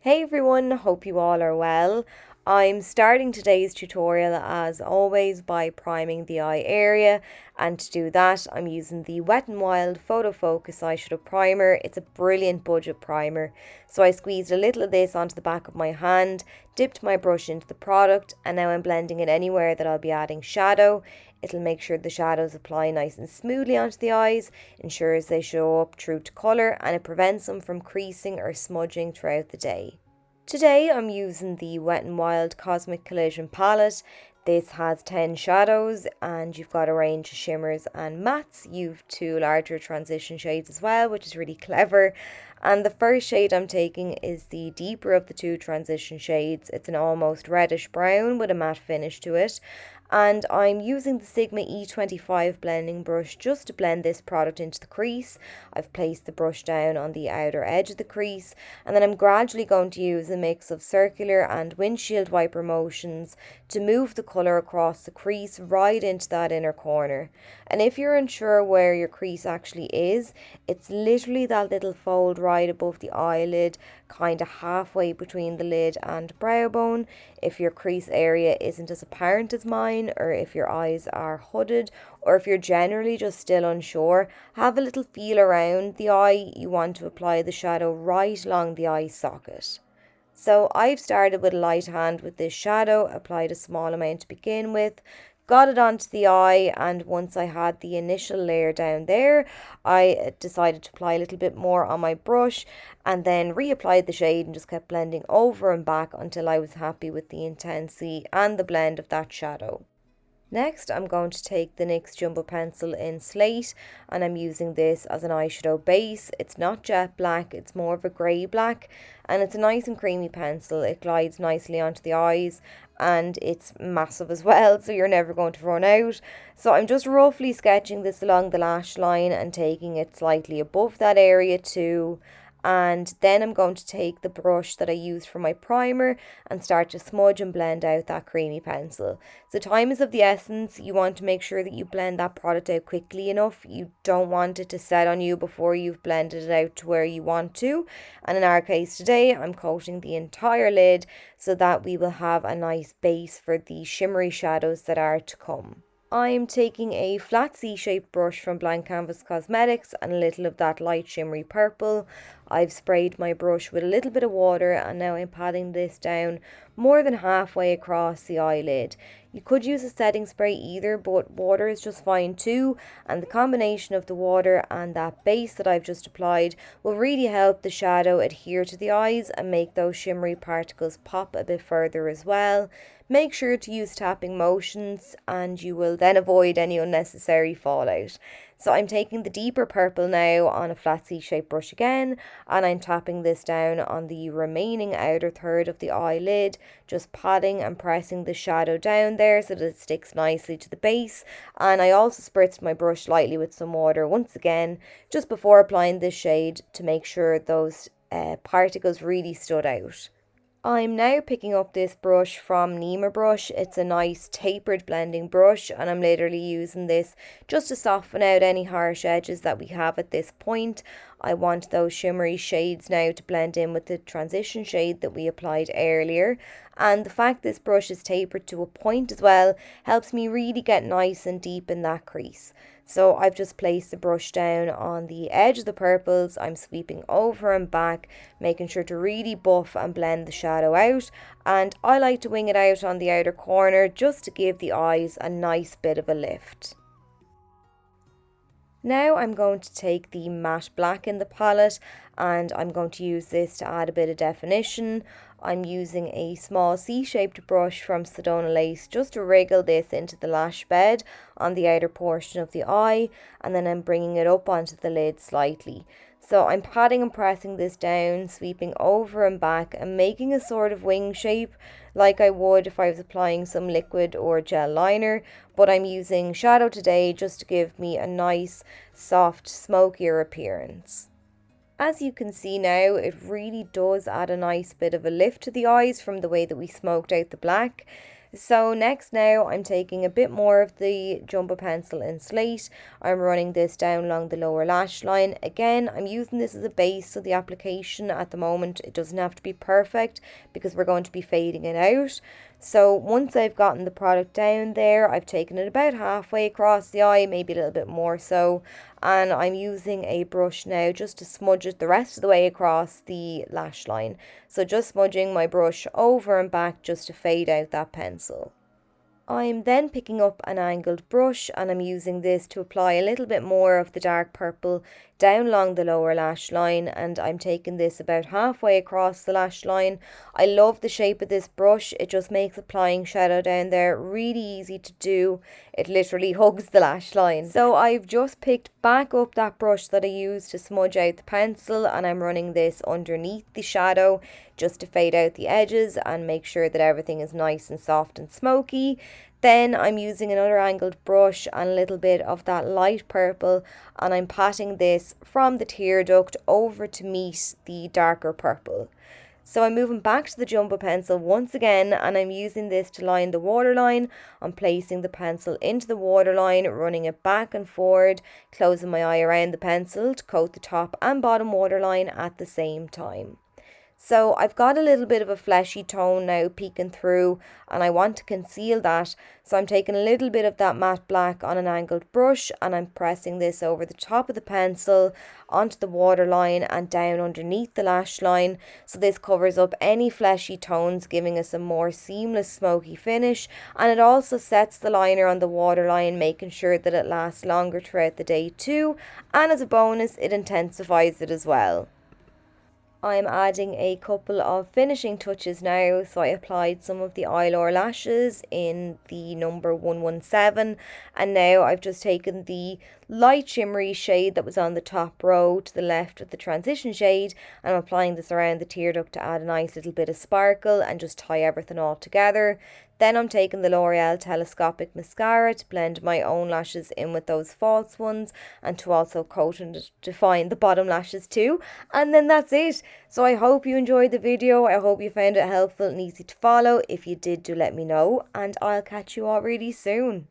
Hey everyone, hope you all are well. I'm starting today's tutorial as always by priming the eye area, and to do that I'm using the Wet n Wild Photo Focus eyeshadow primer. It's a brilliant budget primer. So I squeezed a little of this onto the back of my hand, dipped my brush into the product, and now I'm blending it anywhere that I'll be adding shadow. It'll make sure the shadows apply nice and smoothly onto the eyes, ensures they show up true to colour, and it prevents them from creasing or smudging throughout the day. Today I'm using the Wet n Wild Cosmic Collision palette. This has 10 shadows and you've got a range of shimmers and mattes. You've two larger transition shades as well, which is really clever. And the first shade I'm taking is the deeper of the two transition shades. It's an almost reddish brown with a matte finish to it. And I'm using the Sigma E25 blending brush just to blend this product into the crease. I've placed the brush down on the outer edge of the crease, and then I'm gradually going to use a mix of circular and windshield wiper motions to move the colour across the crease right into that inner corner. And if you're unsure where your crease actually is, it's literally that little fold right above the eyelid, kind of halfway between the lid and brow bone. If your crease area isn't as apparent as mine, or if your eyes are hooded, or if you're generally just still unsure, have a little feel around the eye. You want to apply the shadow right along the eye socket. So I've started with a light hand with this shadow, applied a small amount to begin with, got it onto the eye, and once I had the initial layer down there, I decided to apply a little bit more on my brush and then reapplied the shade and just kept blending over and back until I was happy with the intensity and the blend of that shadow. Next, I'm going to take the NYX Jumbo Pencil in Slate, and I'm using this as an eyeshadow base. It's not jet black, it's more of a grey black, and it's a nice and creamy pencil. It glides nicely onto the eyes, and it's massive as well, so you're never going to run out. So I'm just roughly sketching this along the lash line and taking it slightly above that area too. And then I'm going to take the brush that I used for my primer and start to smudge and blend out that creamy pencil. So time is of the essence. You want to make sure that you blend that product out quickly enough. You don't want it to set on you before you've blended it out to where you want to. And in our case today, I'm coating the entire lid so that we will have a nice base for the shimmery shadows that are to come. I'm taking a flat C-shaped brush from Blank Canvas Cosmetics and a little of that light shimmery purple. I've sprayed my brush with a little bit of water, and now I'm patting this down more than halfway across the eyelid. You could use a setting spray either, but water is just fine too, and the combination of the water and that base that I've just applied will really help the shadow adhere to the eyes and make those shimmery particles pop a bit further as well. Make sure to use tapping motions and you will then avoid any unnecessary fallout. So I'm taking the deeper purple now on a flat C-shaped brush again, and I'm tapping this down on the remaining outer third of the eyelid, just patting and pressing the shadow down there so that it sticks nicely to the base. And I also spritzed my brush lightly with some water once again just before applying this shade to make sure those particles really stood out. I'm now picking up this brush from Eimear Brush. It's a nice tapered blending brush, and I'm literally using this just to soften out any harsh edges that we have at this point. I want those shimmery shades now to blend in with the transition shade that we applied earlier, and the fact this brush is tapered to a point as well helps me really get nice and deep in that crease. So I've just placed the brush down on the edge of the purples. I'm sweeping over and back, making sure to really buff and blend the shadow out. And I like to wing it out on the outer corner just to give the eyes a nice bit of a lift. Now I'm going to take the matte black in the palette and I'm going to use this to add a bit of definition. I'm using a small C-shaped brush from Sedona Lace just to wriggle this into the lash bed on the outer portion of the eye, and then I'm bringing it up onto the lid slightly. So I'm patting and pressing this down, sweeping over and back and making a sort of wing shape like I would if I was applying some liquid or gel liner, but I'm using shadow today just to give me a nice, soft, smokier appearance. As you can see now, it really does add a nice bit of a lift to the eyes from the way that we smoked out the black. So next now I'm taking a bit more of the jumbo pencil in Slate. I'm running this down along the lower lash line. Again, I'm using this as a base, so the application at the moment, it doesn't have to be perfect because we're going to be fading it out. So once I've gotten the product down there, I've taken it about halfway across the eye, maybe a little bit more so, and I'm using a brush now just to smudge it the rest of the way across the lash line. So just smudging my brush over and back just to fade out that pencil. I'm then picking up an angled brush and I'm using this to apply a little bit more of the dark purple down along the lower lash line, and I'm taking this about halfway across the lash line. I love the shape of this brush. It just makes applying shadow down there really easy to do. It literally hugs the lash line. So I've just picked back up that brush that I used to smudge out the pencil, and I'm running this underneath the shadow just to fade out the edges and make sure that everything is nice and soft and smoky. Then I'm using another angled brush and a little bit of that light purple, and I'm patting this from the tear duct over to meet the darker purple. So I'm moving back to the jumbo pencil once again, and I'm using this to line the waterline. I'm placing the pencil into the waterline, running it back and forward, closing my eye around the pencil to coat the top and bottom waterline at the same time. So I've got a little bit of a fleshy tone now peeking through, and I want to conceal that. So I'm taking a little bit of that matte black on an angled brush and I'm pressing this over the top of the pencil onto the waterline and down underneath the lash line. So this covers up any fleshy tones, giving us a more seamless smoky finish, and it also sets the liner on the waterline, making sure that it lasts longer throughout the day too, and as a bonus it intensifies it as well. I'm adding a couple of finishing touches now. So I applied some of the eyelure lashes in the number 117, and now I've just taken the light shimmery shade that was on the top row to the left of the transition shade, and I'm applying this around the tear duct to add a nice little bit of sparkle and just tie everything all together. Then I'm taking the L'Oreal Telescopic Mascara to blend my own lashes in with those false ones, and to also coat and define the bottom lashes too. And then that's it. So I hope you enjoyed the video. I hope you found it helpful and easy to follow. If you did, do let me know, and I'll catch you all really soon.